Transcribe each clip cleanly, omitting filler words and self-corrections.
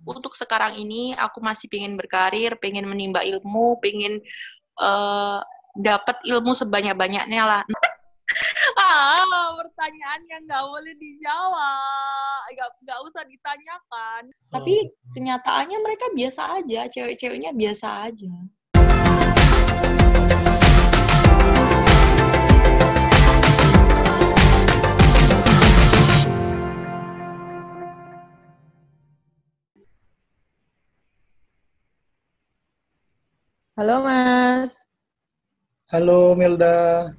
Untuk sekarang ini aku masih pengen berkarir, pengen menimba ilmu, pengen dapat ilmu sebanyak-banyaknya lah. Pertanyaan yang nggak boleh dijawab, nggak usah ditanyakan. Tapi kenyataannya mereka biasa aja, cewek-ceweknya biasa aja. Halo Mas. Halo Melda,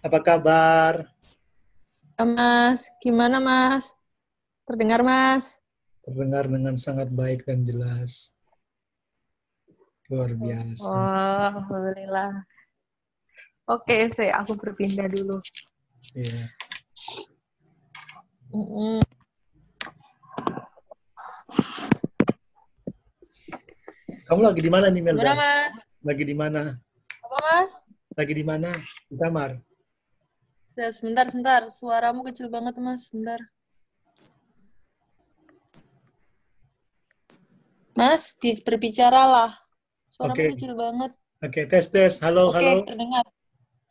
apa kabar? Mas, gimana Mas? Terdengar Mas? Terdengar dengan sangat baik dan jelas. Luar biasa. Oh, alhamdulillah. Oke, aku berpindah dulu. Iya. Kamu lagi di mana nih Melda? Gimana Mas? Lagi di mana? Apa Mas? Lagi di mana? Di kamar. Ya, sebentar. Suaramu kecil banget Mas, sebentar. Mas, berbicaralah. Suaramu kecil banget. Oke, tes. Halo. Terdengar.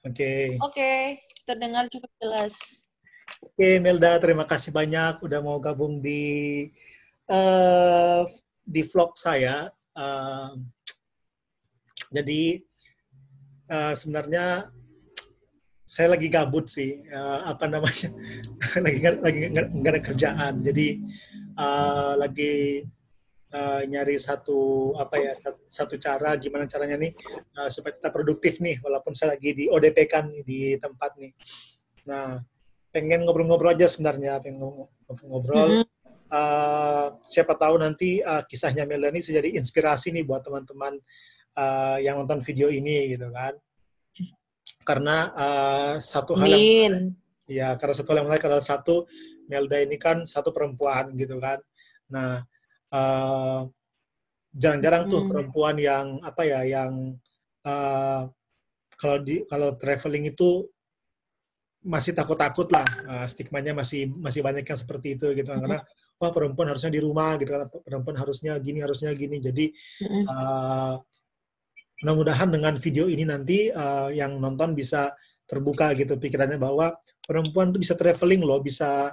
Oke, terdengar cukup jelas. Oke, Melda, terima kasih banyak udah mau gabung di vlog saya. Jadi sebenarnya saya lagi gabut sih, lagi nggak ada kerjaan. Jadi lagi nyari satu cara gimana caranya nih supaya tetap produktif nih walaupun saya lagi di ODP kan di tempat nih. Nah, pengen ngobrol-ngobrol aja sebenarnya, ngobrol. Siapa tahu nanti kisahnya Melanie bisa jadi inspirasi nih buat teman-teman yang nonton video ini gitu kan. Karena satu hal yang menarik adalah Melda ini kan satu perempuan gitu kan. Nah, jarang-jarang tuh perempuan yang kalau traveling itu masih takut-takut lah, stigmanya masih banyak yang seperti itu gitu kan. Karena perempuan harusnya di rumah gitu kan, perempuan harusnya gini. Jadi mudah-mudahan dengan video ini nanti yang nonton bisa terbuka gitu pikirannya bahwa perempuan tuh bisa traveling loh, bisa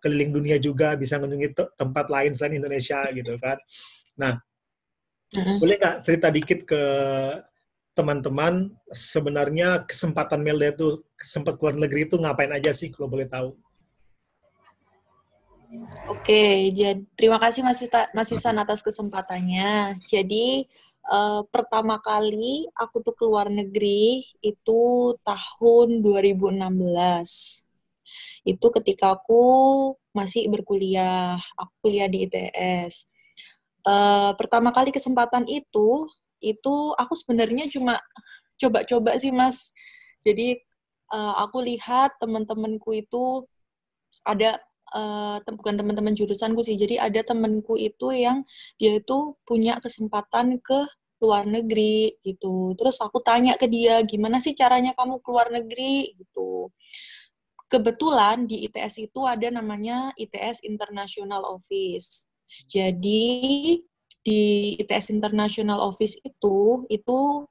keliling dunia juga, bisa mengunjungi tempat lain selain Indonesia gitu kan. Nah, boleh nggak cerita dikit ke teman-teman sebenarnya kesempatan Melda itu sempat keluar negeri itu ngapain aja sih kalau boleh tahu? Oke, jadi terima kasih Mas Isan atas kesempatannya. Jadi pertama kali aku tuh keluar negeri itu tahun 2016. Itu ketika aku masih berkuliah, aku kuliah di ITS. Pertama kali kesempatan itu aku sebenarnya cuma coba-coba sih Mas. Jadi aku lihat teman-temanku itu ada bukan teman-teman jurusanku sih, jadi ada temanku itu yang dia itu punya kesempatan ke luar negeri gitu. Terus aku tanya ke dia, gimana sih caranya kamu keluar negeri gitu. Kebetulan di ITS itu ada namanya ITS International Office. Jadi di ITS International Office itu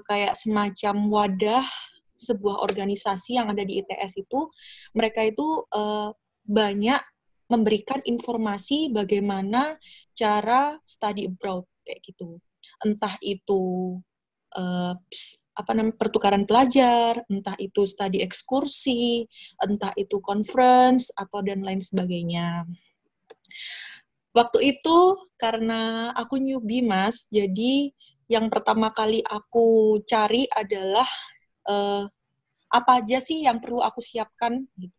kayak semacam wadah sebuah organisasi yang ada di ITS itu. Mereka itu banyak memberikan informasi bagaimana cara study abroad kayak gitu. Entah itu pertukaran pelajar, entah itu studi ekskursi, entah itu conference atau dan lain sebagainya. Waktu itu karena aku newbie Mas, jadi yang pertama kali aku cari adalah apa aja sih yang perlu aku siapkan gitu.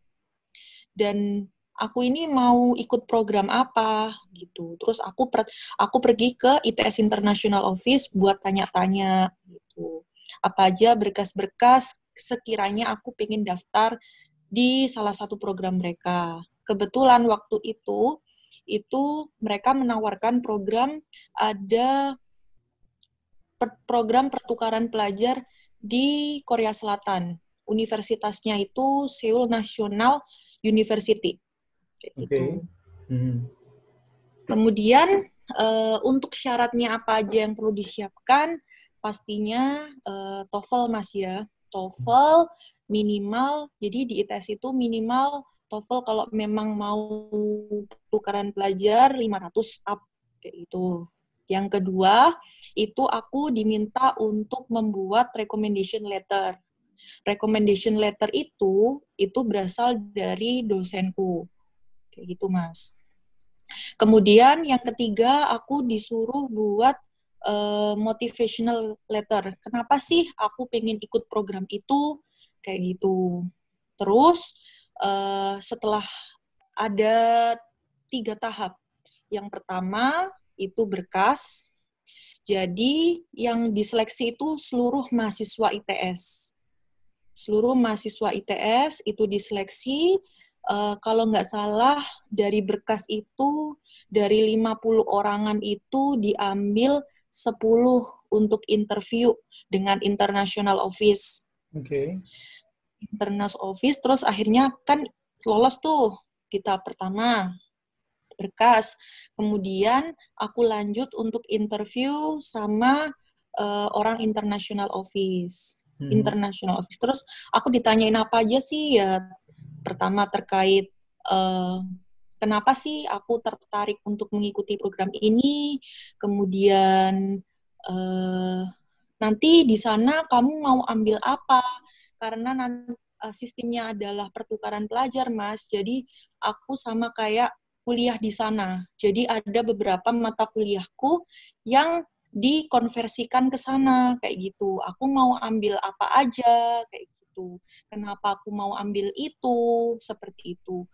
Dan aku ini mau ikut program apa gitu. Terus aku pergi ke ITS International Office buat tanya-tanya gitu. Apa aja berkas-berkas sekiranya aku pengen daftar di salah satu program mereka. Kebetulan waktu itu mereka menawarkan ada program pertukaran pelajar di Korea Selatan. Universitasnya itu Seoul National University. Kayak gitu. Hmm. Kemudian untuk syaratnya apa aja yang perlu disiapkan, pastinya TOEFL Mas ya. TOEFL minimal, jadi di ITS itu minimal TOEFL kalau memang mau tukaran pelajar 500 up, kayak gitu. Yang kedua, itu aku diminta untuk membuat recommendation letter. Recommendation letter itu berasal dari dosenku. Kayak gitu, Mas. Kemudian yang ketiga, aku disuruh buat motivational letter. Kenapa sih aku pengen ikut program itu? Kayak gitu. Terus setelah ada 3 tahap. Yang pertama itu berkas. Jadi yang diseleksi itu seluruh mahasiswa ITS. Seluruh mahasiswa ITS itu diseleksi. Kalau nggak salah, dari berkas itu, dari 50 orangan itu diambil 10 untuk interview dengan international office. Oke. International office, terus akhirnya kan lolos tuh di tahap pertama, berkas. Kemudian aku lanjut untuk interview sama orang international office. International office. Terus aku ditanyain apa aja sih ya. Pertama terkait kenapa sih aku tertarik untuk mengikuti program ini. Kemudian nanti di sana kamu mau ambil apa? Karena nanti sistemnya adalah pertukaran pelajar, Mas. Jadi aku sama kayak kuliah di sana. Jadi ada beberapa mata kuliahku yang dikonversikan ke sana kayak gitu. Aku mau ambil apa aja kayak gitu. Kenapa aku mau ambil itu seperti itu.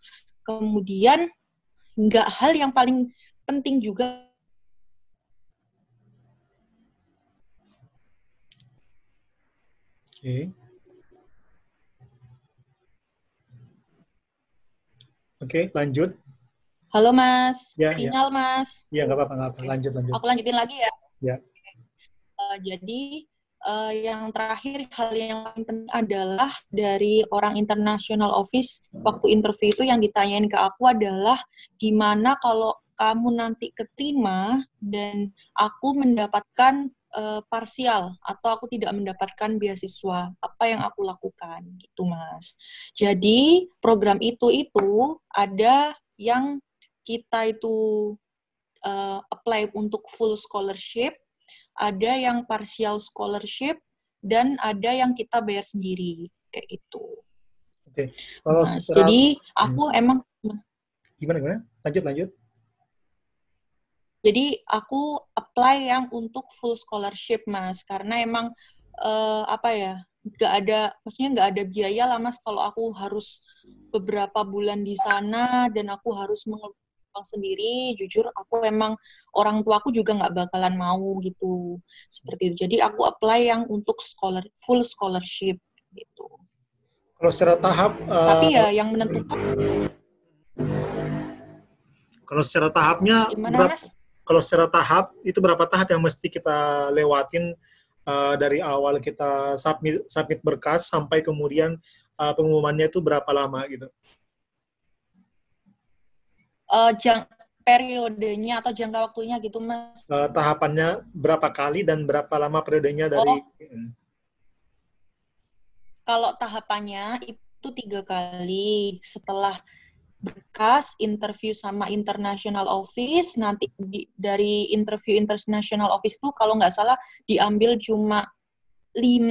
Kemudian nggak hal yang paling penting juga. Oke. Oke, lanjut. Halo Mas, Ya, ya. sinyal Mas. Ya, nggak apa-apa, nggak apa. Oke, Lanjut, lanjut. aku lanjutin lagi ya. Ya. Jadi yang terakhir hal yang paling penting adalah dari orang international office waktu interview itu yang ditanyain ke aku adalah gimana kalau kamu nanti keterima dan aku mendapatkan parsial atau aku tidak mendapatkan beasiswa, apa yang aku lakukan gitu Mas. Jadi program itu ada yang kita itu apply untuk full scholarship, ada yang partial scholarship, dan ada yang kita bayar sendiri, kayak itu. Oke. Kalau Mas, secara jadi aku emang, gimana? Lanjut, lanjut. jadi aku apply yang untuk full scholarship, Mas, karena emang apa ya, maksudnya nggak ada biaya lah, Mas, kalau aku harus beberapa bulan di sana dan aku harus sendiri, jujur aku emang orang tua aku juga nggak bakalan mau gitu seperti itu. Jadi aku apply yang untuk full scholarship gitu. Kalau secara tahap, Tapi ya yang menentukan kalau secara tahapnya gimana berapa? Mas? Kalau secara tahap itu berapa tahap yang mesti kita lewatin dari awal kita submit berkas sampai kemudian pengumumannya itu berapa lama gitu? Periodenya atau jangka waktunya gitu Mas. Tahapannya berapa kali dan berapa lama periodenya dari? Oh, kalau tahapannya itu 3 kali. Setelah berkas, interview sama international office, nanti dari interview international office itu kalau nggak salah diambil cuma 5,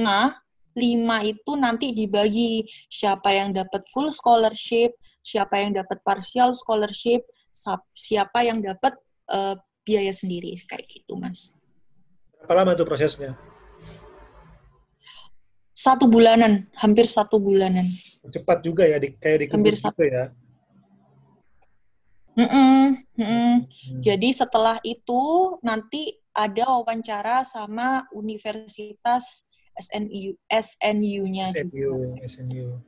5 itu nanti dibagi siapa yang dapat full scholarship, siapa yang dapat partial scholarship, siapa yang dapat biaya sendiri, kayak gitu Mas. Berapa lama itu prosesnya? 1 bulanan, hampir 1 bulanan. Cepat juga ya, kayak dikebut gitu ya. Jadi setelah itu nanti ada wawancara sama Universitas SNU-nya juga. SNU.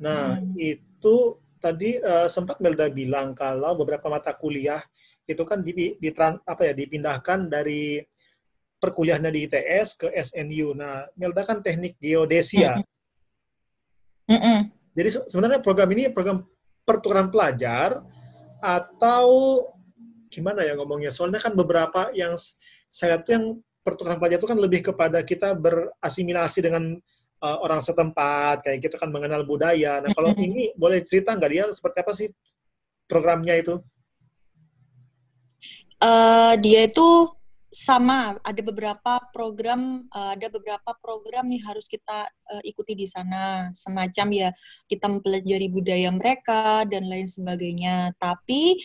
Nah, itu tadi sempat Melda bilang kalau beberapa mata kuliah itu kan dipindahkan dari perkuliahannya di ITS ke SNU. Nah, Melda kan teknik geodesia. Jadi sebenarnya program ini program pertukaran pelajar atau gimana ya ngomongnya? Soalnya kan beberapa yang saya lihat tuh yang pertukaran pelajar itu kan lebih kepada kita berasimilasi dengan orang setempat, kayak gitu kan mengenal budaya. Nah, kalau ini boleh cerita nggak dia seperti apa sih programnya itu? Dia itu sama, ada beberapa program yang harus kita ikuti di sana, semacam ya kita mempelajari budaya mereka dan lain sebagainya. Tapi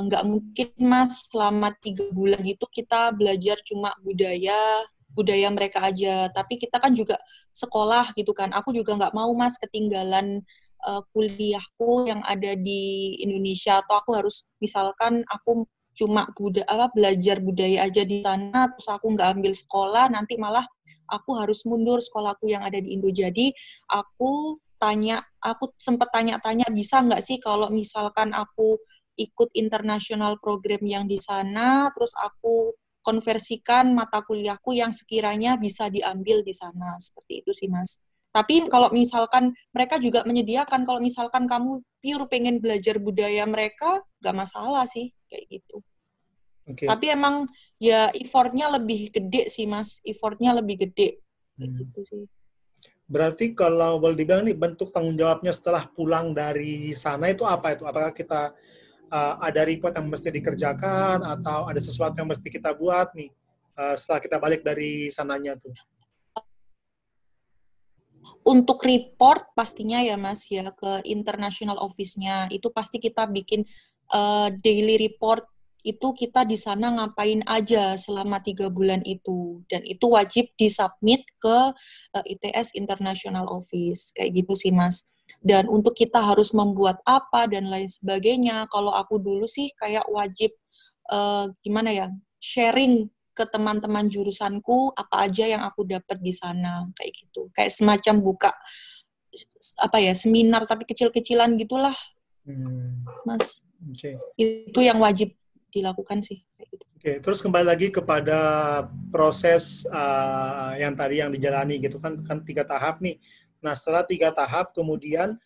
nggak mungkin mas selama 3 bulan itu kita belajar cuma budaya mereka aja. Tapi kita kan juga sekolah gitu kan. Aku juga nggak mau mas ketinggalan kuliahku yang ada di Indonesia, atau aku harus misalkan aku cuma belajar budaya aja di sana terus aku nggak ambil sekolah, nanti malah aku harus mundur sekolahku yang ada di Indo. Jadi aku sempat tanya-tanya bisa nggak sih kalau misalkan aku ikut international program yang di sana, terus aku konversikan mata kuliahku yang sekiranya bisa diambil di sana. Seperti itu sih Mas. Tapi kalau misalkan mereka juga menyediakan, kalau misalkan kamu pure pengen belajar budaya mereka, nggak masalah sih, kayak gitu. Oke. Tapi emang ya effortnya lebih gede sih, Mas. Effortnya lebih gede, kayak Hmm. gitu sih. Berarti kalau boleh dibilang nih bentuk tanggung jawabnya setelah pulang dari sana itu apa itu? Apakah kita ada report yang mesti dikerjakan atau ada sesuatu yang mesti kita buat nih setelah kita balik dari sananya tuh? Untuk report pastinya ya, Mas, ya ke international office-nya. Itu pasti kita bikin daily report, itu kita di sana ngapain aja selama 3 bulan itu, dan itu wajib disubmit ke ITS International Office kayak gitu sih Mas. Dan untuk kita harus membuat apa dan lain sebagainya, kalau aku dulu sih kayak wajib gimana ya, sharing ke teman-teman jurusanku apa aja yang aku dapat di sana kayak gitu, kayak semacam buka apa ya, seminar tapi kecil-kecilan gitulah Hmm. Mas. Oke. Itu yang wajib dilakukan sih. Oke, terus kembali lagi kepada proses yang tadi yang dijalani gitu kan 3 tahap nih. Nah setelah 3 tahap kemudian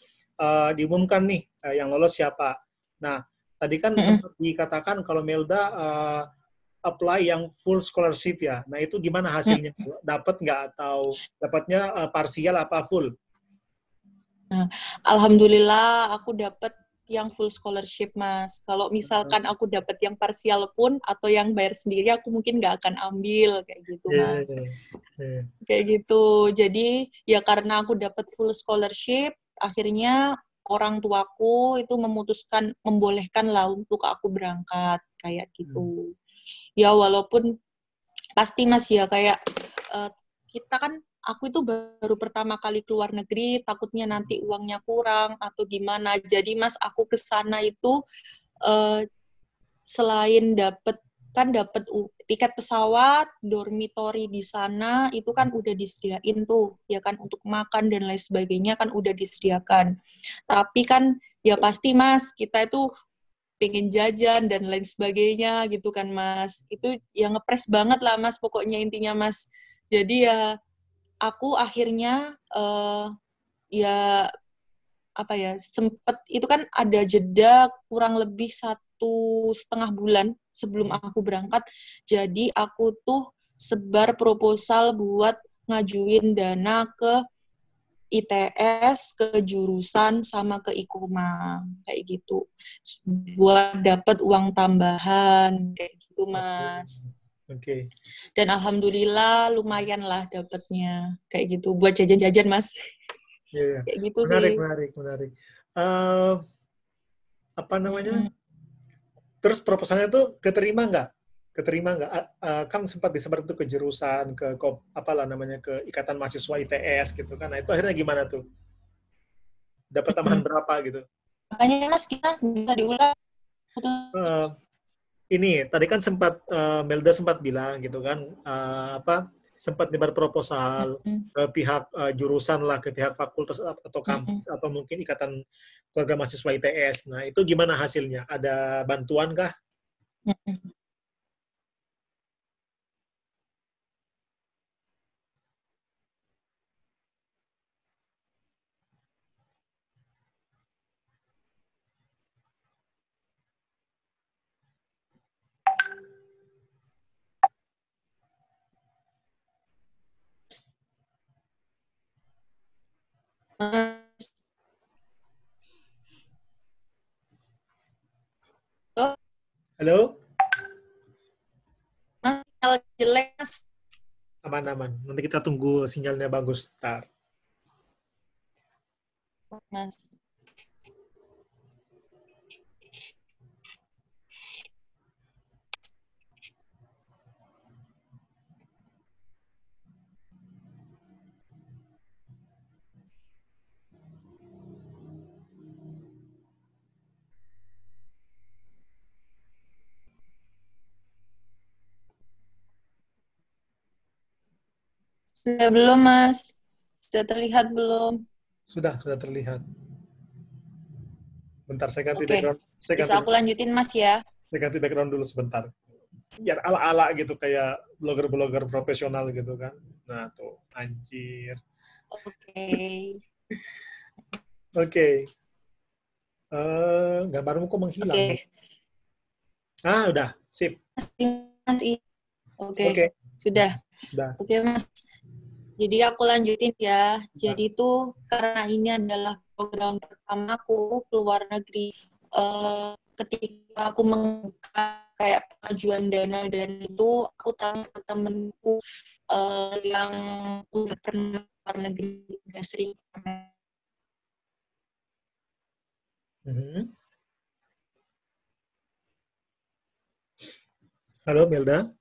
diumumkan nih yang lolos siapa. Nah tadi kan sempat dikatakan kalau Melda apply yang full scholarship ya. Nah itu gimana hasilnya? Dapat nggak atau dapatnya parsial apa full? Nah, alhamdulillah aku dapat yang full scholarship, Mas. Kalau misalkan aku dapat yang parsial pun atau yang bayar sendiri, aku mungkin nggak akan ambil kayak gitu, Mas. Kayak gitu. Jadi ya karena aku dapat full scholarship, akhirnya orang tuaku itu memutuskan membolehkan lah untuk aku berangkat kayak gitu. Ya walaupun pasti Mas ya kayak uh, kita kan, aku itu baru pertama kali keluar negeri, takutnya nanti uangnya kurang atau gimana. Jadi Mas aku ke sana itu uh, selain dapat tiket pesawat, dormitory di sana itu kan udah disediain tuh, ya kan, untuk makan dan lain sebagainya kan udah disediakan. Tapi kan ya pasti Mas, kita itu pengen jajan dan lain sebagainya gitu kan Mas. Itu yang ngepres banget lah Mas, pokoknya intinya Mas. Jadi ya aku akhirnya ya apa ya, sempet itu kan ada jeda kurang lebih 1,5 bulan sebelum aku berangkat. Jadi aku tuh sebar proposal buat ngajuin dana ke ITS, ke jurusan, sama ke IKOMA kayak gitu, buat dapat uang tambahan kayak gitu Mas. Oke. Dan alhamdulillah lumayan lah dapatnya kayak gitu buat jajan-jajan Mas. Iya, iya. Kayak gitu sih. Menarik, menarik, menarik. Eh, apa namanya? Terus proposalnya tuh keterima nggak? Keterima nggak? Kan sempat disebar tuh ke jurusan, apalah namanya, ke Ikatan Mahasiswa ITS gitu kan. Nah itu akhirnya gimana tuh? Dapat tambahan berapa gitu? Makanya Mas kita bisa diulang. Eh, ini tadi kan sempat Melda sempat bilang gitu kan, apa sempat nyebar proposal ke pihak jurusan lah, ke pihak fakultas atau kampus atau mungkin Ikatan Keluarga Mahasiswa ITS. Nah itu gimana hasilnya? Ada bantuan kah? Mas. Oh, Halo? Mas, kalau jelek, Mas. Aman-aman. Nanti kita tunggu sinyalnya bagus. Ntar. Mas. Sudah belum, Mas? Sudah terlihat belum? Sudah terlihat. Bentar, saya ganti Oke, background. bisa aku lanjutin, Mas, ya? Saya ganti background dulu sebentar. Biar ala-ala gitu, kayak blogger-blogger profesional gitu kan. Nah, tuh. Anjir. Oke. Oke. Gambarmu kok menghilang? Oke. Udah. Sip. Mas, oke. Oke. Sudah. Udah. Oke, Mas. Jadi aku lanjutin ya. Jadi itu karena ini adalah program pertamaku keluar negeri. Ketika aku membuka kayak pengajuan dana dan itu aku tanya ke temenku yang udah pernah keluar negeri, udah sering. Mhm. Halo, Melda.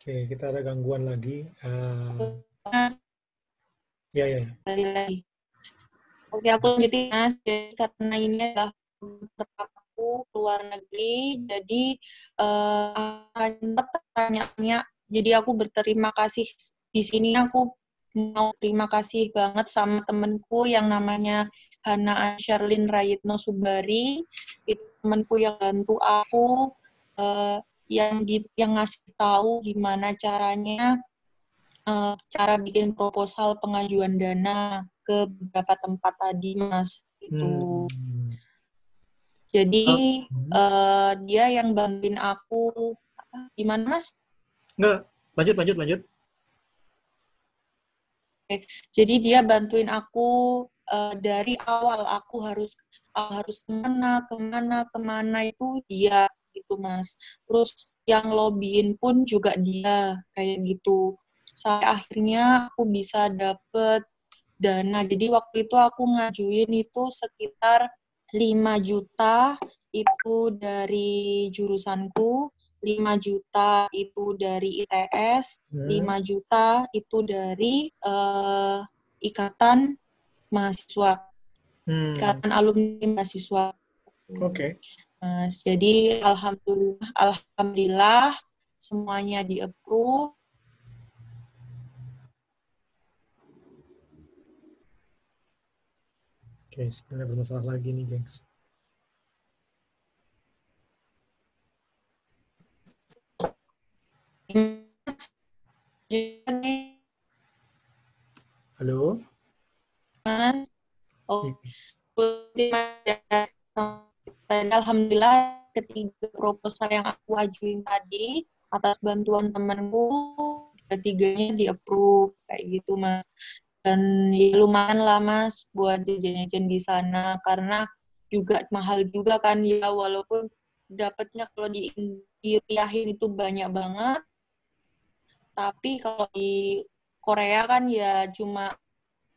Oke, kita ada gangguan lagi. Mas, Ya, ya. sekali lagi. Oke, aku lanjutin, Mas. Jadi karena ini adalah pertamaku keluar negeri, jadi pertanyaannya, jadi aku berterima kasih di sini. Aku mau terima kasih banget sama temenku yang namanya Hana Sherlyn Rayitno Subari. Itu temenku yang bantu aku, yang ngasih tahu gimana caranya, cara bikin proposal pengajuan dana ke beberapa tempat tadi, Mas. Itu. Hmm. Jadi Hmm. dia yang bantuin aku. Gimana, Mas? Enggak, lanjut. Jadi dia bantuin aku dari awal. Aku harus kemana itu dia gitu, Mas. Terus yang lobbyin pun juga dia kayak gitu. Sampai akhirnya aku bisa dapet dana. Jadi waktu itu aku ngajuin itu sekitar 5 juta itu dari jurusanku, 5 juta itu dari ITS, 5 juta itu dari ikatan mahasiswa, ikatan alumni mahasiswa. Oke. Mas, jadi alhamdulillah semuanya di-approve. Oke, sebenarnya bermasalah lagi nih, gengs. Jadi, Halo? Mas, I- dan alhamdulillah ketiga proposal yang aku ajuin tadi atas bantuan temanku, ketiganya di-approve kayak gitu, Mas. Dan ya lumayan lah, Mas, buat jajan-jajan di sana karena juga mahal juga kan ya, walaupun dapatnya kalau dirupiahin itu banyak banget, tapi kalau di Korea kan ya cuma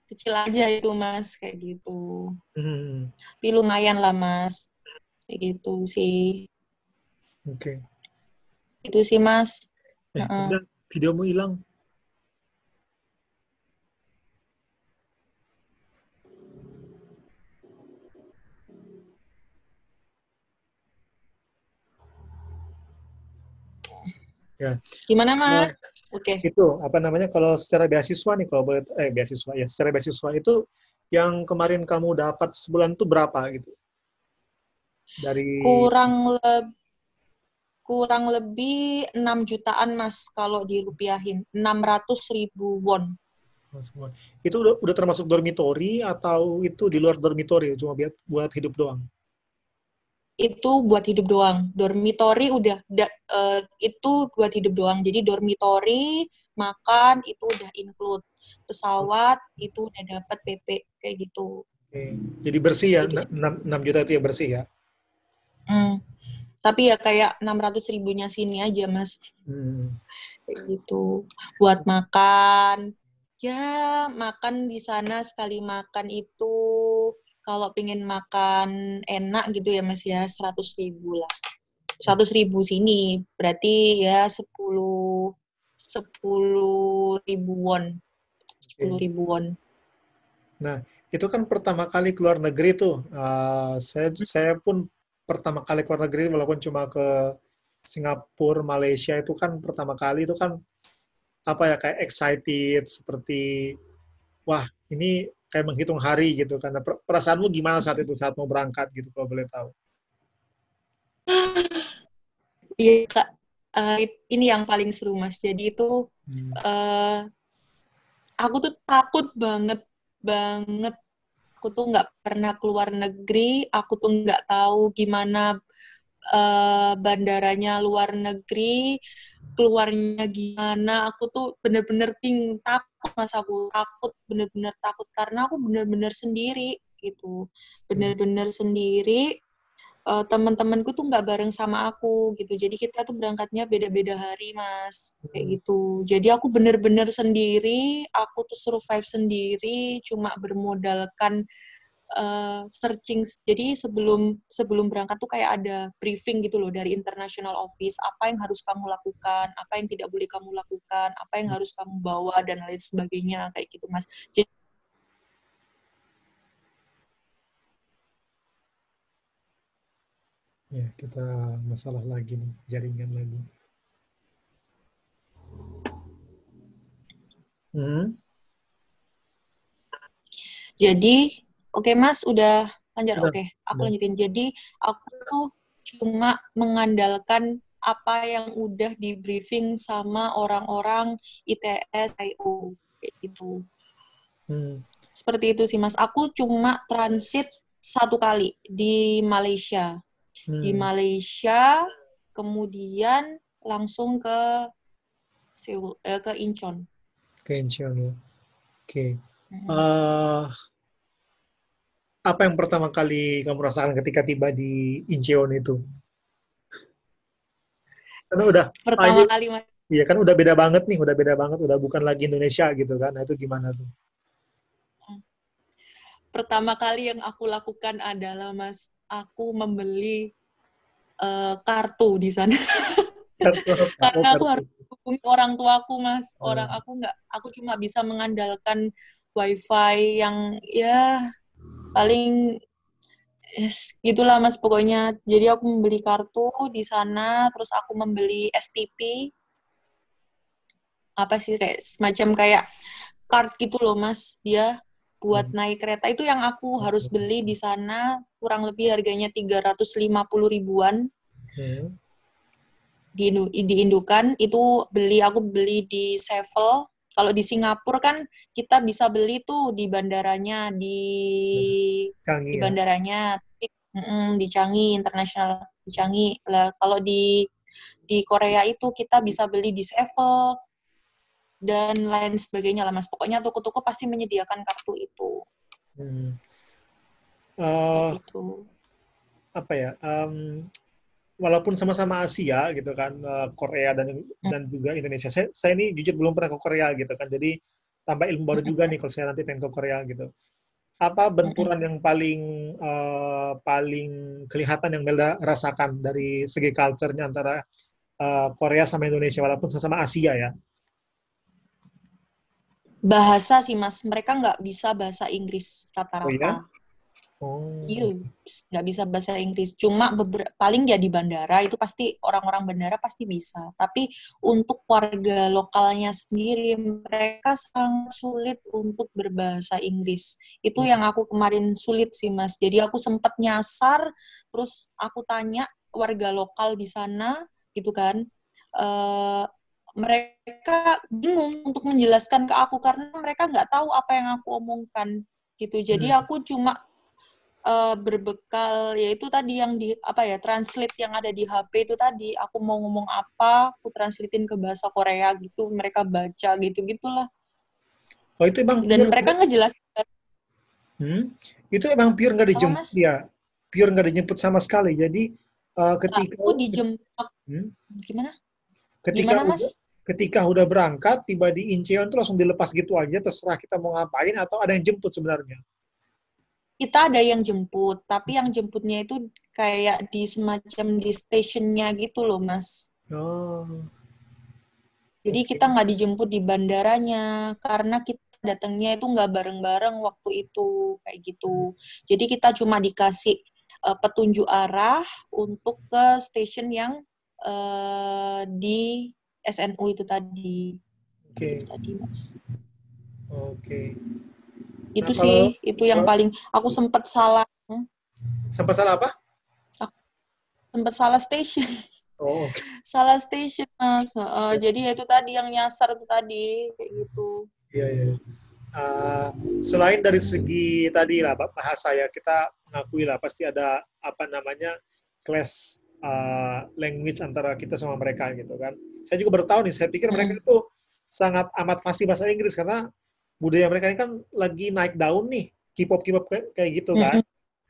kecil aja itu, Mas, kayak gitu. Hmm. Tapi lumayan lah, Mas. Kayak gitu sih. Oke. Itu sih, Mas. Heeh. Udah, videomu hilang. Ya. Gimana, Nah, Mas? Oke. itu apa namanya, kalau secara beasiswa nih, kalau boleh, beasiswa ya, secara beasiswa itu yang kemarin kamu dapat sebulan itu berapa gitu? Dari Kurang lebih 6 jutaan, Mas, kalau dirupiahin. 600.000 won. semua. Itu udah termasuk dormitori atau itu di luar dormitori, cuma buat hidup doang? Itu buat hidup doang. Dormitory itu buat hidup doang. Jadi dormitory, makan itu udah include. pesawat itu udah dapat PP kayak gitu. Oke. Jadi bersih ya, Kayak gitu sih. 6 juta itu ya bersih ya? Hmm. Tapi ya kayak 600 ribunya sini aja, Mas. Hmm. Kayak gitu. Buat makan. Ya, makan di sana sekali makan itu kalau pengen makan enak gitu ya, Mas ya, 100 ribu lah. 100 ribu sini berarti ya 10 ribu won. 10 Oke. ribu won. Nah, itu kan pertama kali keluar negeri tuh. Saya pun pertama kali keluar negeri walaupun cuma ke Singapura, Malaysia itu kan pertama kali itu kan apa ya kayak excited seperti wah ini kayak menghitung hari gitu karena perasaanmu gimana saat itu saat mau berangkat gitu kalau boleh tahu. Iya, Kak. Ini yang paling seru, Mas. Jadi itu Hmm. uh, aku tuh takut banget banget. Aku tuh nggak pernah keluar negeri, aku tuh nggak tahu gimana bandaranya luar negeri, keluarnya gimana. Aku tuh bener-bener takut, Mas. Aku takut, bener-bener takut karena aku bener-bener sendiri gitu, Hmm. bener-bener sendiri. Teman-temanku tuh nggak bareng sama aku gitu. Jadi kita tuh berangkatnya beda-beda hari, Mas. Kayak Hmm. gitu. Jadi aku bener-bener sendiri, aku tuh survive sendiri, cuma bermodalkan searching. Jadi sebelum sebelum berangkat tuh kayak ada briefing gitu loh dari international office, apa yang harus kamu lakukan, apa yang tidak boleh kamu lakukan, apa yang harus kamu bawa dan lain sebagainya kayak gitu, Mas. Jadi Ya, kita masalah lagi nih, jaringan lagi. Hmm. Jadi, oke Mas, udah lanjut. Udah, Oke, aku udah. lanjutin. Jadi, aku tuh cuma mengandalkan apa yang udah di briefing sama orang-orang ITS, IO, kayak gitu. Hmm. Seperti itu sih Mas. Aku cuma transit satu kali di Malaysia. Di Hmm. Malaysia, kemudian langsung ke Seoul, ke Incheon. Kencang ya. Oke. Mm-mm. Eh, apa yang pertama kali kamu rasakan ketika tiba di Incheon itu? Karena udah, Pertama ini, kali Mas. iya kan udah beda banget nih, udah beda banget, udah bukan lagi Indonesia gitu kan. Nah itu gimana tuh? Pertama kali yang aku lakukan adalah Mas, aku membeli kartu di sana. Kartu apa? Oh Karena aku kartu. harus hubungi orang tuaku, Mas. Nah, Aku cuma bisa mengandalkan wifi yang ya paling gitulah Mas pokoknya. Jadi aku membeli kartu di sana, terus aku membeli STP, apa sih kayak semacam kayak card gitu loh Mas. Dia buat hmm. naik kereta itu yang aku harus beli di sana kurang lebih harganya 350 ribuan Hmm. di Indukan itu aku beli di Sevel. Kalau di Singapura kan kita bisa beli tuh di bandaranya di Canggih ya. bandaranya di Changi International di Changi lah. Kalau di Korea itu kita bisa beli di Sevel dan lain sebagainya lah Mas. Pokoknya toko-toko pasti menyediakan kartu itu. Hmm. Kayak Eh, gitu. apa ya? Walaupun sama-sama Asia gitu kan, Korea dan juga Indonesia. Saya ini jujur belum pernah ke Korea gitu kan. Jadi tambah ilmu baru juga nih kalau saya nanti pengen ke Korea gitu. Apa benturan yang paling kelihatan yang Melda rasakan dari segi culture-nya antara Korea sama Indonesia walaupun sama-sama Asia ya? Bahasa sih Mas, mereka nggak bisa bahasa Inggris Oh ya? rata-rata. Oh, Iya, nggak bisa bahasa Inggris. Cuma paling ya di bandara itu pasti orang-orang bandara pasti bisa. Tapi untuk warga lokalnya sendiri mereka sangat sulit untuk berbahasa Inggris. Itu hmm. yang aku kemarin sulit sih Mas. Jadi aku sempat nyasar, terus aku tanya warga lokal di sana gitu kan. Eh, mereka bingung untuk menjelaskan ke aku karena mereka nggak tahu apa yang aku omongkan gitu. Jadi Hmm. aku cuma berbekal yaitu tadi yang di apa ya translate yang ada di HP itu tadi aku mau ngomong apa aku translatein ke bahasa Korea gitu mereka baca gitu gitulah. Oh itu emang Dan pure, mereka ngejelasin hmm? Itu emang pure nggak apa dijemput Mas? ya, pure nggak dijemput sama sekali. Jadi ketika Aku dijemput hmm? gimana? ketika Gimana udah Mas? ketika udah berangkat tiba di Incheon tuh langsung dilepas gitu aja, terserah kita mau ngapain atau ada yang jemput sebenarnya. Kita ada yang jemput, tapi yang jemputnya itu kayak di semacam di stationnya gitu loh Mas. Oh, Jadi oke. kita nggak dijemput di bandaranya karena kita datangnya itu nggak bareng-bareng waktu itu kayak gitu. Jadi kita cuma dikasih petunjuk arah untuk ke station yang di SNU itu tadi. Kayak gitu Oke. tadi, Mas. Oke. Nah Itu sih, kalau itu yang paling aku sempat salah. sempat salah apa? Aku sempat salah station. Oh, oke. Salah station, Mas. Jadi ya itu tadi yang nyasar itu tadi kayak gitu. Iya, iya. Uh, Selain dari segi tadi lah bahasa ya, kita mengakui lah pasti ada apa namanya clash language antara kita sama mereka gitu kan. Saya juga baru tahu nih, saya pikir mereka Mm-mm. itu sangat amat fasih bahasa Inggris karena budaya mereka ini kan lagi naik daun nih, K-pop kayak gitu kan. Mm-mm.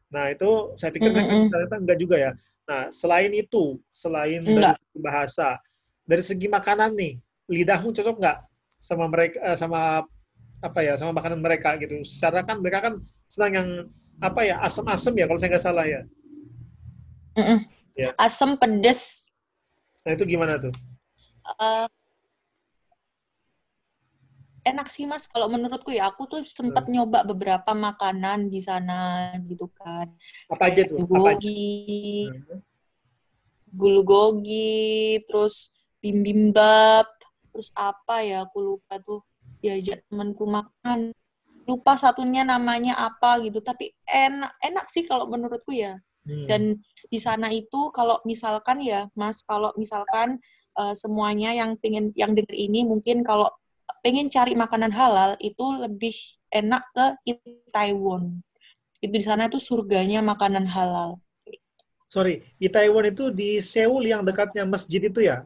Nah, itu saya pikir mereka Mm-mm. ternyata enggak juga ya. Nah, selain itu, selain dari Enggak. segi bahasa, dari segi makanan nih, lidahmu cocok nggak sama mereka, sama apa ya, sama makanan mereka gitu. Secara kan mereka kan senang yang apa ya, asam-asam ya kalau saya nggak salah ya. Mm-mm. Ya. Asam pedes. Nah, itu gimana tuh? Eh, Enak sih Mas kalau menurutku ya. Aku tuh sempat Hmm. nyoba beberapa makanan di sana gitu kan. Apa aja Kayak tuh? Apa aja? bulgogi, Hmm. bulgogi, terus bibimbap, terus apa ya aku lupa tuh. Diajak temanku makan. Lupa satunya namanya apa gitu. Tapi enak enak sih kalau menurutku ya. Hmm. Dan di sana itu kalau misalkan ya Mas, kalau misalkan semuanya yang pengen yang denger ini mungkin kalau pengen cari makanan halal itu lebih enak ke Itaewon. Itu di sana tuh surganya makanan halal. Sorry, Itaewon itu di Seoul yang dekatnya masjid itu ya?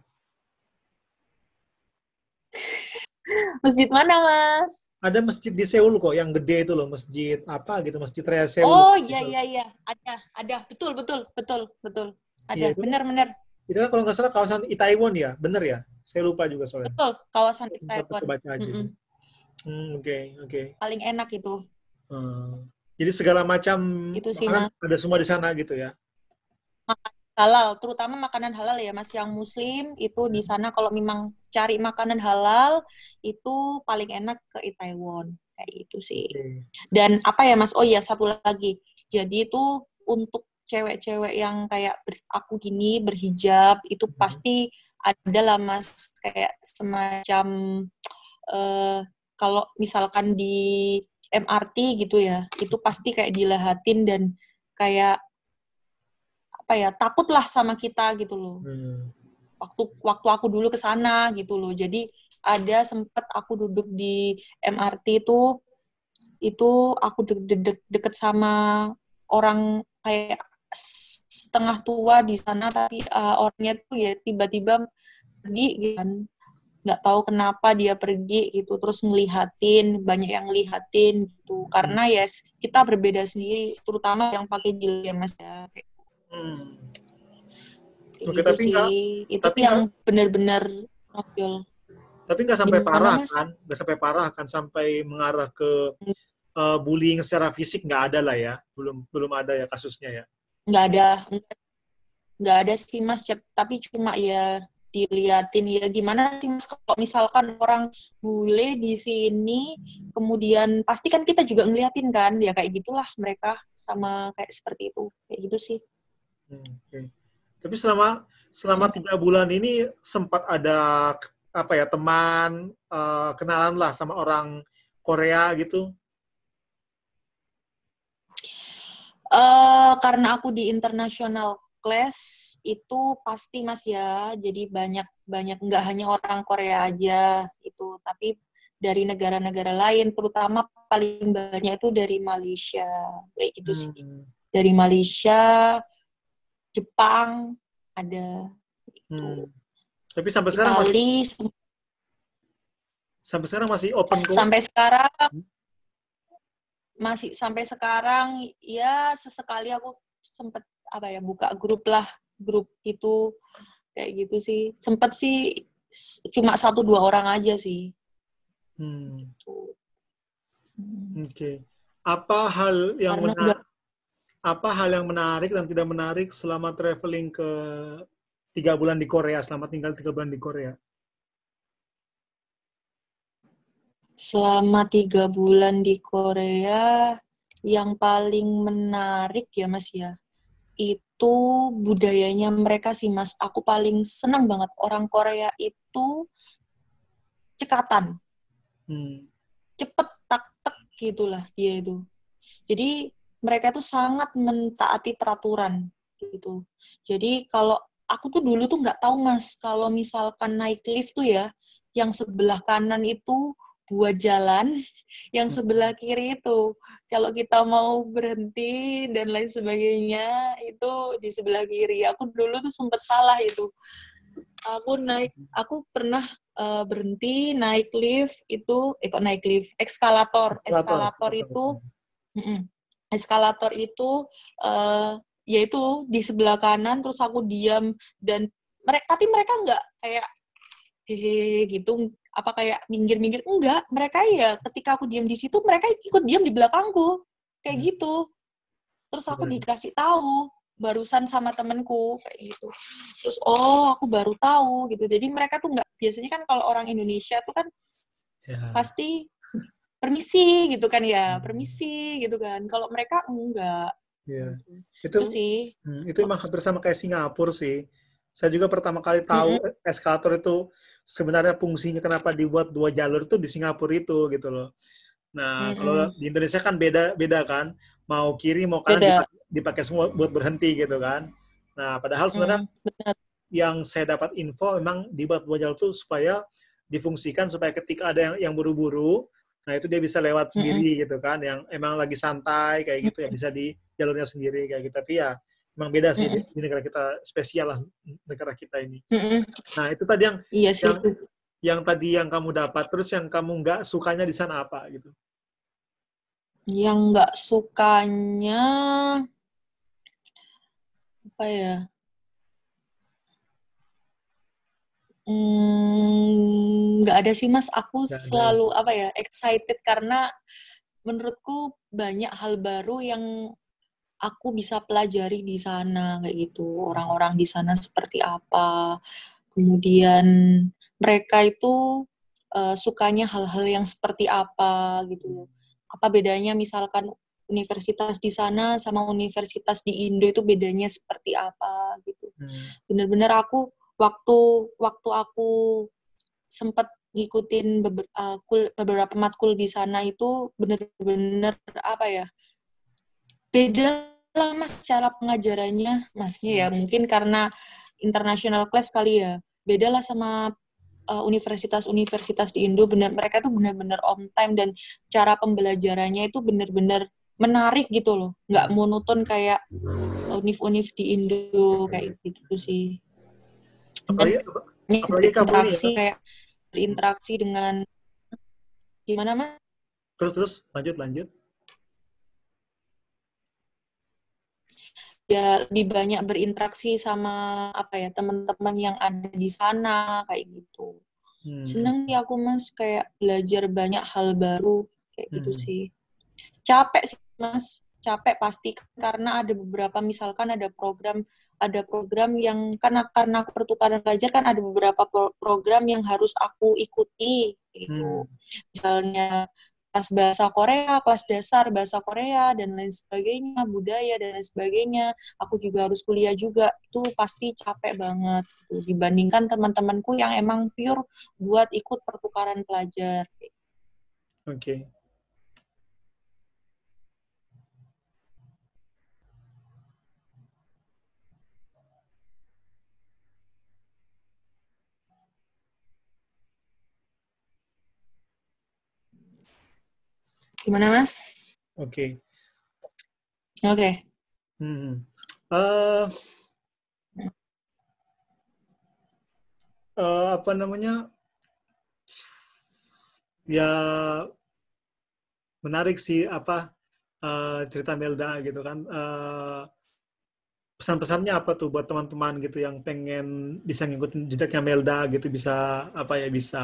Masjid mana, Mas? Ada masjid di Seoul kok yang gede itu loh, masjid apa gitu, Masjid Raya Seoul Oh, iya gitu. iya iya, ada. Betul, betul, betul, betul. Iya Ada, benar-benar. itu kan kalau nggak salah kawasan Itaewon ya, bener ya? Saya lupa juga soalnya. Betul, kawasan Sempat Itaewon. baca aja Mm-mm. itu. Oke, oke. Paling enak itu. Hmm. Jadi segala macam Itu sih, makanan Mas. ada semua di sana gitu ya. Makanan halal, terutama makanan halal ya, Mas. Yang Muslim itu di sana kalau memang cari makanan halal itu paling enak ke Itaewon. Kayak gitu sih. Oke. Dan apa ya Mas? Oh iya satu lagi. Jadi itu untuk cewek-cewek yang kayak aku gini berhijab itu Mhm. pasti ada lah Mas kayak semacam eh, kalau misalkan di MRT gitu ya, itu pasti kayak dilahatin dan kayak apa ya takut lah sama kita gitu loh. Hmm. Waktu waktu aku dulu ke sana gitu loh. Jadi ada sempat aku duduk di MRT itu aku deket sama orang kayak setengah tua di sana tapi orangnya tuh ya tiba-tiba pergi gitu kan nggak tahu kenapa dia pergi gitu terus ngelihatin banyak yang ngelihatin gitu Hmm. karena ya kita berbeda sendiri terutama yang pakai jilbab ya mas ya Hmm. kayak Oke, gitu sih itu tapi nggak yang benar-benar nonjol sampai gimana parah mas. kan? Nggak sampai parah kan sampai mengarah ke bullying secara fisik nggak ada lah ya. Belum belum ada ya kasusnya ya. nggak ada nggak ada sih mas tapi cuma ya diliatin ya gimana sih mas kalau misalkan orang bule di sini kemudian pasti kan kita juga ngeliatin kan ya kayak gitulah mereka sama kayak seperti itu kayak gitu sih. Oke. Tapi selama selama Mm. 3 bulan ini sempat ada apa ya teman kenalan lah sama orang Korea gitu. Karena aku di international class itu pasti mas ya jadi banyak banyak nggak hanya orang Korea aja itu tapi dari negara-negara lain terutama paling banyak itu dari Malaysia kayak gitu sih Hmm. dari Malaysia Jepang ada Hmm. itu Tapi sampai sekarang masih Itali Sampai sekarang masih open kok. Sampai sekarang ya sesekali aku sempet buka grup lah, grup itu kayak gitu sih. Sempet sih cuma 1-2 orang aja sih. Gitu. Oke. Apa hal yang Karena apa hal yang menarik dan tidak menarik selama traveling ke 3 bulan di Korea, selama tinggal 3 bulan di Korea? selama 3 bulan di Korea, yang paling menarik ya Mas ya, itu budayanya mereka sih Mas. Aku paling senang banget orang Korea itu cekatan, cepet tak gitulah dia itu. Jadi mereka tuh sangat mentaati peraturan gitu. Jadi kalau aku tuh dulu tuh nggak tahu Mas, kalau misalkan naik lift tuh ya, yang sebelah kanan itu buat jalan, yang sebelah kiri itu kalau kita mau berhenti dan lain sebagainya itu di sebelah kiri. Aku dulu tuh sempet salah itu. Aku pernah berhenti naik lift itu, kok naik lift, eskalator itu, eskalator itu yaitu di sebelah kanan, terus aku diam dan tapi mereka nggak kayak hehe gitu, apa kayak minggir-minggir, enggak, mereka ya ketika aku diam di situ mereka ikut diam di belakangku kayak gitu. Terus aku dikasih tahu barusan sama temenku kayak gitu. Terus aku baru tahu gitu. Jadi mereka tuh nggak, biasanya kan kalau orang Indonesia tuh kan pasti permisi gitu kan ya, permisi gitu kan. Kalau mereka enggak. Ya, Itu sih. itu emang hampir sama kayak Singapura sih. Saya juga pertama kali tahu eskalator itu sebenarnya fungsinya kenapa dibuat 2 jalur itu di Singapura itu gitu loh. Nah, kalau di Indonesia kan beda kan, mau kiri mau kanan Beda. dipakai semua buat berhenti gitu kan. Nah, padahal sebenarnya Benar. yang saya dapat info memang dibuat 2 jalur itu supaya difungsikan supaya ketika ada yang buru-buru, nah itu dia bisa lewat sendiri gitu kan, yang emang lagi santai kayak gitu ya bisa di jalurnya sendiri kayak gitu. Tapi ya emang beda sih di negara kita, spesial lah negara kita ini. Nah itu tadi iya sih. yang tadi yang kamu dapat, terus yang kamu nggak sukanya di sana apa gitu? Yang nggak sukanya apa ya? Nggak ada sih Mas. Aku Nggak ada. selalu excited karena menurutku banyak hal baru yang aku bisa pelajari di sana kayak gitu. Orang-orang di sana seperti apa. Kemudian mereka itu sukanya hal-hal yang seperti apa gitu. Apa bedanya misalkan universitas di sana sama universitas di Indo itu bedanya seperti apa gitu. Bener-bener aku waktu aku sempat ngikutin beberapa matkul di sana itu bener-bener beda lah Mas cara pengajarannya, Masnya ya mungkin karena international class kali ya, beda lah sama universitas-universitas di Indo. Mereka tuh benar-benar on time dan cara pembelajarannya itu benar-benar menarik gitu loh, nggak monoton kayak univ-univ di Indo kayak gitu sih. Dan Apalagi kamu ini ya. berinteraksi dengan gimana Mas? Terus lanjut. Ya lebih banyak berinteraksi sama teman-teman yang ada di sana kayak gitu. Seneng ya aku Mas kayak belajar banyak hal baru kayak gitu sih. Capek sih Mas, capek pasti karena ada beberapa misalkan ada program yang karena aku pertukaran pelajar kan ada beberapa program yang harus aku ikuti gitu. Misalnya kelas bahasa Korea, kelas dasar bahasa Korea dan lain sebagainya, budaya dan lain sebagainya. Aku juga harus kuliah juga. Itu pasti capek banget gitu. Dibandingkan teman-temanku yang emang pure buat ikut pertukaran pelajar. Oke. Gimana Mas? Oke. Oke. Apa namanya? ya menarik sih apa cerita Melda gitu kan. Pesan-pesannya apa tuh buat teman-teman gitu yang pengen bisa ngikutin jejaknya Melda gitu, bisa apa ya, bisa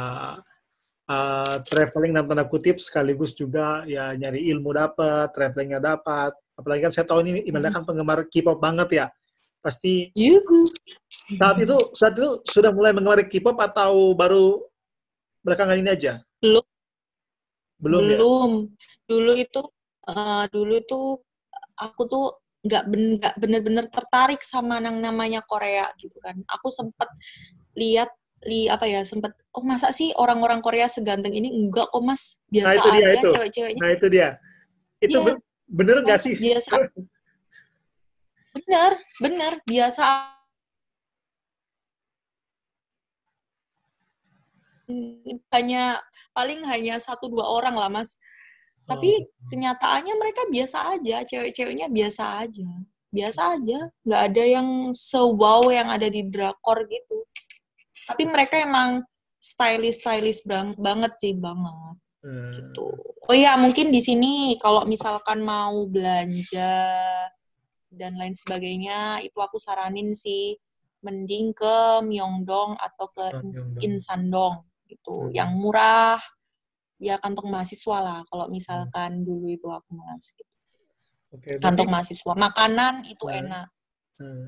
traveling dalam tanda kutip sekaligus juga ya nyari ilmu dapat, travelingnya dapat. Apalagi kan saya tahu ini Imelda kan penggemar K-pop banget ya. Pasti Yuhu. saat itu sudah mulai menggemari K-pop atau baru belakangan ini aja? Belum, Belum ya? belum. Dulu itu, dulu itu aku tuh nggak bener-bener tertarik sama yang namanya Korea gitu kan. Aku sempat lihat apa ya, sempat, oh masa sih orang-orang Korea seganteng ini? Enggak kok mas, Nah biasa itu dia aja itu. cewek-ceweknya. Nah itu dia. Itu Iya, bener nggak banget sih? biasa, bener, bener biasa. Hanya paling hanya satu dua orang lah mas. Oh, Tapi kenyataannya mereka biasa aja, cewek-ceweknya biasa aja. Nggak ada yang se-wow yang ada di drakor gitu. Tapi mereka emang stylish banget sih, banget gitu. Oh iya, mungkin di sini kalau misalkan mau belanja dan lain sebagainya, itu aku saranin sih mending ke Myeongdong atau ke Myeongdong. Insandong gitu. Yang Hmm. murah, ya kantong mahasiswa lah kalau Hmm. misalkan dulu itu aku mas. Gitu. Oke, berarti Kantong mahasiswa. Makanan itu eh, enak. eh,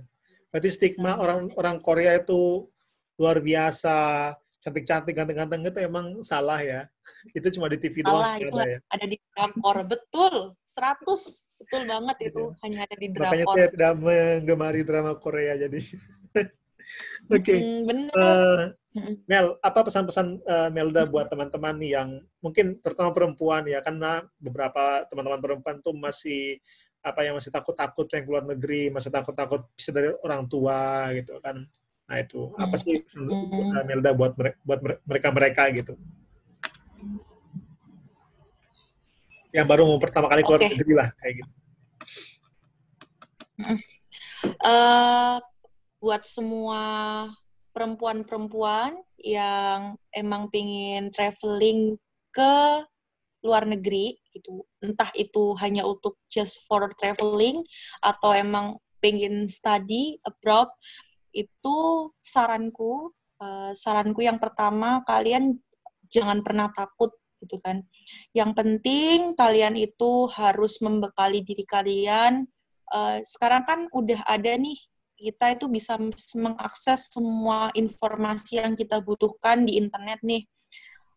berarti stigma Nah, orang Korea itu luar biasa, cantik-cantik, ganteng-ganteng itu emang salah ya. Itu cuma di TV doang salah, yang itu ada ya. ada di drakor. Betul, 100. Betul banget itu. Gitu. Hanya ada di Makanya drakor. saya tidak menggemari drama Korea jadi. Oke. Bener. Eh, Mel, apa pesan-pesan Melda buat teman-teman nih yang mungkin terutama perempuan ya, karena beberapa teman-teman perempuan tuh masih apa yang masih takut-takut yang keluar negeri, masih takut-takut bisa dari orang tua gitu kan. Nah itu apa sih pesan Melda buat mereka gitu yang baru mau pertama kali keluar Oke. negeri lah kayak gitu. Uh, buat semua perempuan-perempuan yang emang pingin traveling ke luar negeri gitu, entah itu hanya untuk just for traveling atau emang pengen study abroad, itu saranku yang pertama, kalian jangan pernah takut gitu kan. Yang penting kalian itu harus membekali diri kalian. Sekarang kan udah ada nih, kita itu bisa mengakses semua informasi yang kita butuhkan di internet nih.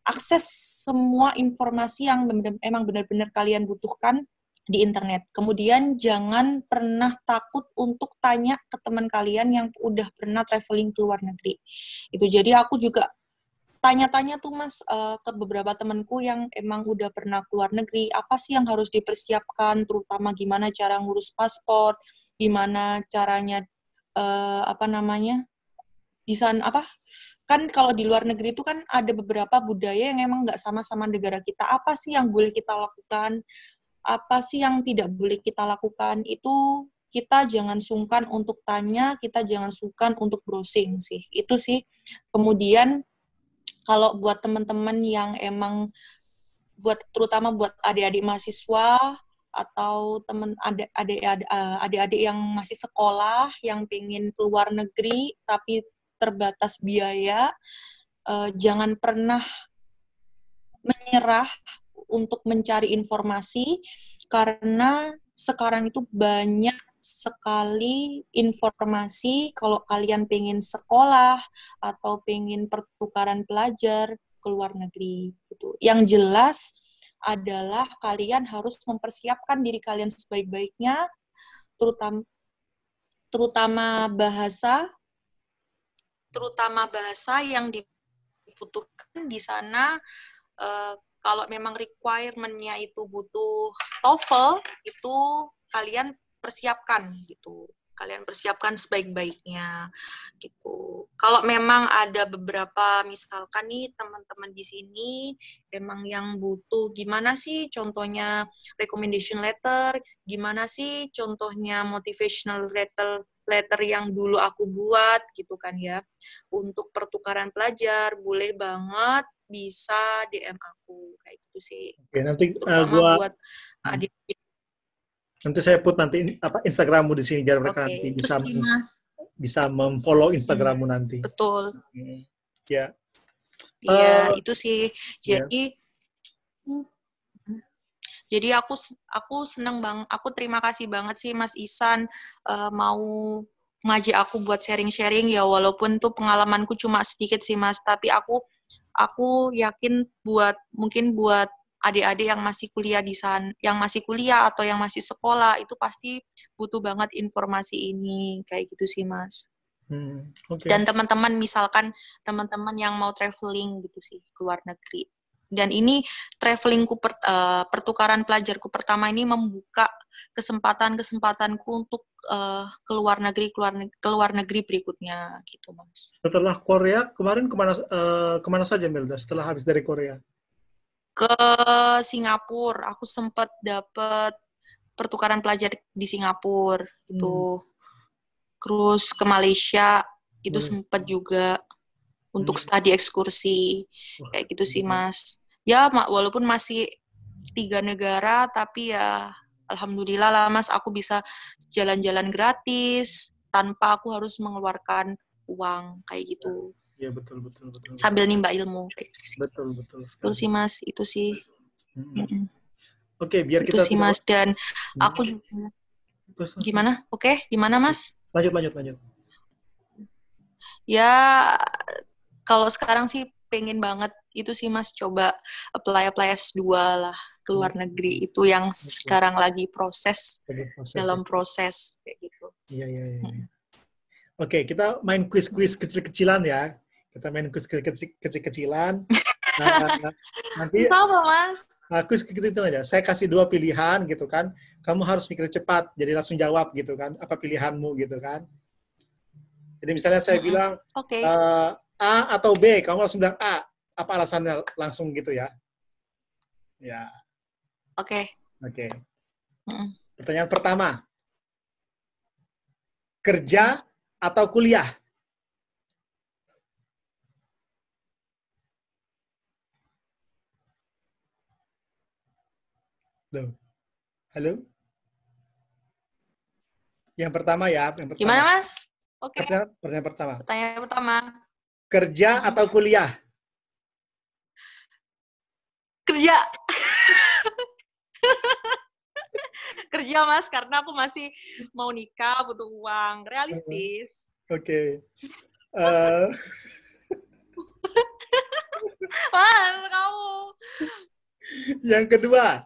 Akses semua informasi yang emang benar-benar kalian butuhkan di internet. Kemudian jangan pernah takut untuk tanya ke teman kalian yang udah pernah traveling ke luar negeri. Itu jadi aku juga tanya-tanya tuh mas ke beberapa temanku yang emang udah pernah keluar negeri, apa sih yang harus dipersiapkan, terutama gimana cara ngurus paspor, gimana caranya apa namanya di sana apa kan kalau di luar negeri itu kan ada beberapa budaya yang emang nggak sama-sama negara kita, apa sih yang boleh kita lakukan, apa sih yang tidak boleh kita lakukan, itu kita jangan sungkan untuk tanya, kita jangan sungkan untuk browsing sih, itu sih. Kemudian kalau buat teman-teman yang emang terutama buat adik-adik mahasiswa atau teman adik-adik yang masih sekolah yang pengen keluar negeri tapi terbatas biaya, jangan pernah menyerah untuk mencari informasi karena sekarang itu banyak sekali informasi kalau kalian pengen sekolah atau pengen pertukaran pelajar ke luar negeri gitu. Yang jelas adalah kalian harus mempersiapkan diri kalian sebaik-baiknya, terutama terutama bahasa terutama bahasa yang dibutuhkan di sana. Kalau memang requirement-nya itu butuh TOEFL, itu kalian persiapkan gitu. Kalian persiapkan sebaik-baiknya gitu. Kalau memang ada beberapa, misalkan nih teman-teman di sini emang yang butuh gimana sih contohnya recommendation letter, gimana sih contohnya motivational letter letter yang dulu aku buat gitu kan ya. Untuk pertukaran pelajar boleh banget bisa DM aku kayak gitu sih. Oke, nanti Terutama buat adik. nanti saya put nanti Instagrammu di sini biar mereka nanti Oke, itu sih Mas. bisa memfollow Instagrammu nanti. Betul. Ya. Iya, itu sih. Ya. Jadi aku seneng banget, aku terima kasih banget sih Mas Ihsan mau ngajak aku buat sharing-sharing ya, walaupun tuh pengalamanku cuma sedikit sih Mas, tapi aku yakin mungkin buat adik-adik yang masih kuliah di sana, yang masih kuliah atau yang masih sekolah itu pasti butuh banget informasi ini kayak gitu sih Mas. Okay. Dan teman-teman misalkan teman-teman yang mau traveling gitu sih ke luar negeri. Dan ini travelingku pertukaran pelajarku pertama ini membuka kesempatanku untuk ke luar negeri berikutnya gitu Mas. Setelah Korea kemarin kemana saja Melda setelah habis dari Korea? Ke Singapura, aku sempat dapat pertukaran pelajar di Singapura gitu. Terus ke Malaysia itu sempat juga untuk studi ekskursi kayak gitu sih Mas. Ya walaupun masih 3 negara tapi ya alhamdulillah lah Mas aku bisa jalan-jalan gratis tanpa aku harus mengeluarkan uang kayak gitu. Iya betul. Sambil nimba ilmu kayak gitu sih. Betul. Itu sih Mas, itu sih. Oke, biar itu kita sih Mas dan aku gimana? Oke, gimana Mas? Lanjut. Ya kalau sekarang sih pengen banget itu sih Mas coba apply S2 lah ke luar negeri itu yang sekarang lagi dalam proses kayak gitu. Iya. Oke, kita main kuis-kuis kecil-kecilan ya. Kita main kuis kecil-kecilan. Nanti bisa apa Mas? Kuis gitu aja. Saya kasih 2 pilihan gitu kan. Kamu harus mikir cepat, jadi langsung jawab gitu kan. Apa pilihanmu gitu kan. Jadi misalnya saya bilang A atau B, kamu langsung bilang A. Apa alasannya langsung gitu ya? Ya. Oke. Pertanyaan pertama. Kerja atau kuliah? Halo? Yang pertama ya. Gimana Mas? Oke. Pertanyaan pertama. Pertanyaan pertama. Kerja atau kuliah? Kerja. Kerja Mas, karena aku masih mau nikah, butuh uang. Realistis. Oke. Mas, kamu. Yang kedua.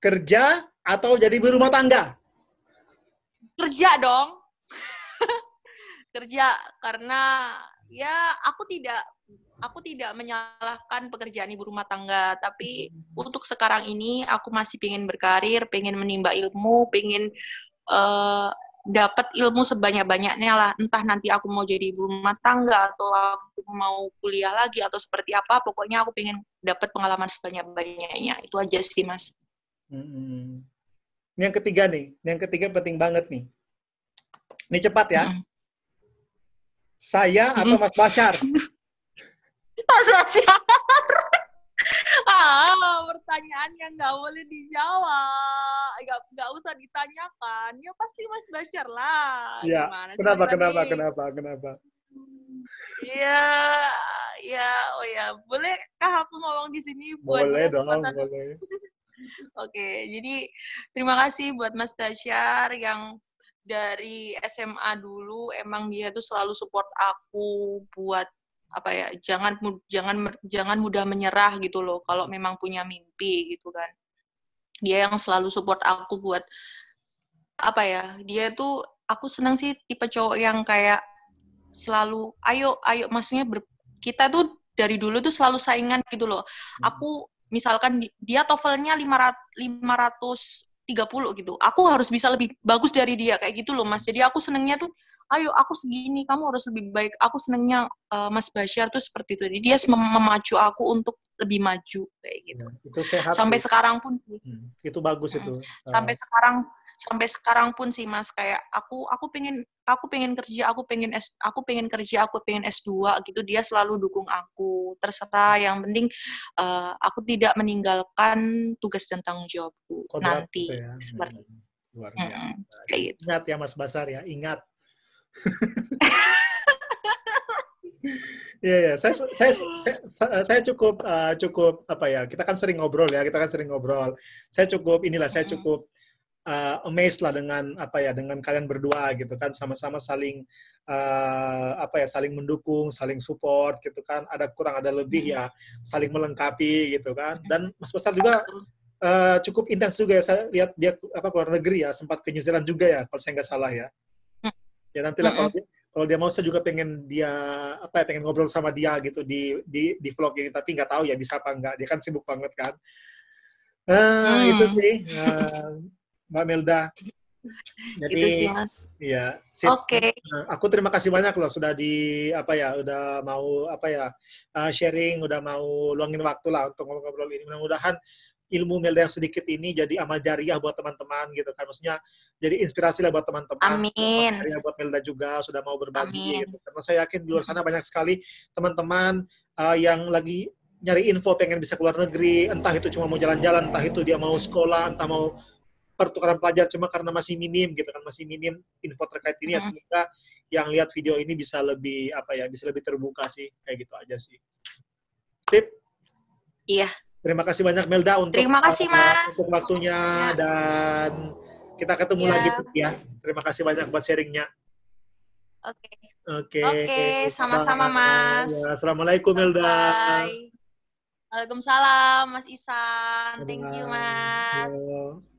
Kerja atau jadi ibu rumah tangga? Kerja dong. Kerja karena ya aku tidak menyalahkan pekerjaan ibu rumah tangga, tapi untuk sekarang ini aku masih pengen berkarir, pengen menimba ilmu, pengen dapat ilmu sebanyak-banyaknya lah. Entah nanti aku mau jadi ibu rumah tangga atau aku mau kuliah lagi atau seperti apa, pokoknya aku pengen dapat pengalaman sebanyak-banyaknya. Itu aja sih Mas. Yang ketiga nih, penting banget nih. Ini cepat ya. Saya atau Mas Basyar? Mas Basyar. Pertanyaan yang nggak boleh dijawab, nggak usah ditanyakan. Ya pasti Mas Basyar lah. Ya. Kenapa? Ya, bolehkah aku ngomong di sini buat boleh dong, boleh. Oke, jadi terima kasih buat Mas Basyar yang dari SMA dulu emang dia tuh selalu support aku buat apa ya, jangan mudah menyerah gitu loh kalau memang punya mimpi gitu kan. Dia yang selalu support aku buat apa ya, dia tuh aku senang sih tipe cowok yang kayak selalu ayo maksudnya kita tuh dari dulu tuh selalu saingan gitu loh. Aku misalkan dia TOEFL-nya 530 gitu. Aku harus bisa lebih bagus dari dia kayak gitu loh Mas. Jadi aku senengnya tuh ayo aku segini, kamu harus lebih baik. Aku senengnya Mas Basyar tuh seperti itu. Jadi dia memacu aku untuk lebih maju kayak gitu. Itu sehat. Sampai sekarang pun. Itu bagus itu. Sampai sekarang sampai sekarang pun sih Mas, kayak aku pengen kerja, aku pengen kerja, aku pengen S2 gitu, dia selalu dukung aku. Terserah, yang penting aku tidak meninggalkan tugas dan tanggung jawabku Kodrat gitu nanti ya. seperti Luar biasa. kayak gitu. Ingat ya Mas Basar ya, ingat. Iya, ya. Saya cukup cukup apa ya? Kita kan sering ngobrol ya, kita kan sering ngobrol. Saya cukup amazed lah dengan apa ya, dengan kalian berdua gitu kan, sama-sama saling apa ya, saling mendukung, saling support gitu kan. Ada kurang ada lebih ya, saling melengkapi gitu kan. Dan Mas Besar juga cukup intens juga ya. Saya lihat dia apa keluar negeri ya, sempat ke New Zealand juga ya, kalau saya nggak salah ya. Ya nantilah kalau dia mau, saya juga pengen dia apa ya, pengen ngobrol sama dia gitu di vlog ini, tapi nggak tahu ya bisa apa enggak, dia kan sibuk banget kan. Itu sih Mbak Melda. Jadi Itu sih Mas. ya sip. Oke. Aku terima kasih banyak loh sudah di apa ya, udah mau apa ya, sharing, udah mau luangin waktu lah untuk ngobrol-ngobrol ini. Mudah-mudahan ilmu Melda yang sedikit ini jadi amal jariah buat teman-teman gitu kan. Maksudnya jadi inspirasi lah buat teman-teman. Amal Amin. jariah buat Melda juga sudah mau berbagi Amin. gitu. Karena saya yakin di luar sana banyak sekali teman-teman yang lagi nyari info pengen bisa keluar negeri, entah itu cuma mau jalan-jalan, entah itu dia mau sekolah, entah mau pertukaran pelajar, cuma karena masih minim gitu kan, masih minim info terkait ini ya. Semoga yang lihat video ini bisa lebih apa ya, bisa lebih terbuka sih, kayak gitu aja sih. Tip. Iya. Terima kasih banyak Melda untuk Terima kasih Mas. untuk waktunya Ya. Dan kita ketemu lagi ya. Terima kasih banyak buat sharingnya. Oke. Oke. Oke, sama-sama Mas. Ya, Assalamualaikum Melda. Bye. Waalaikumsalam Mas Isan. Thank you Bye. Mas. Yo.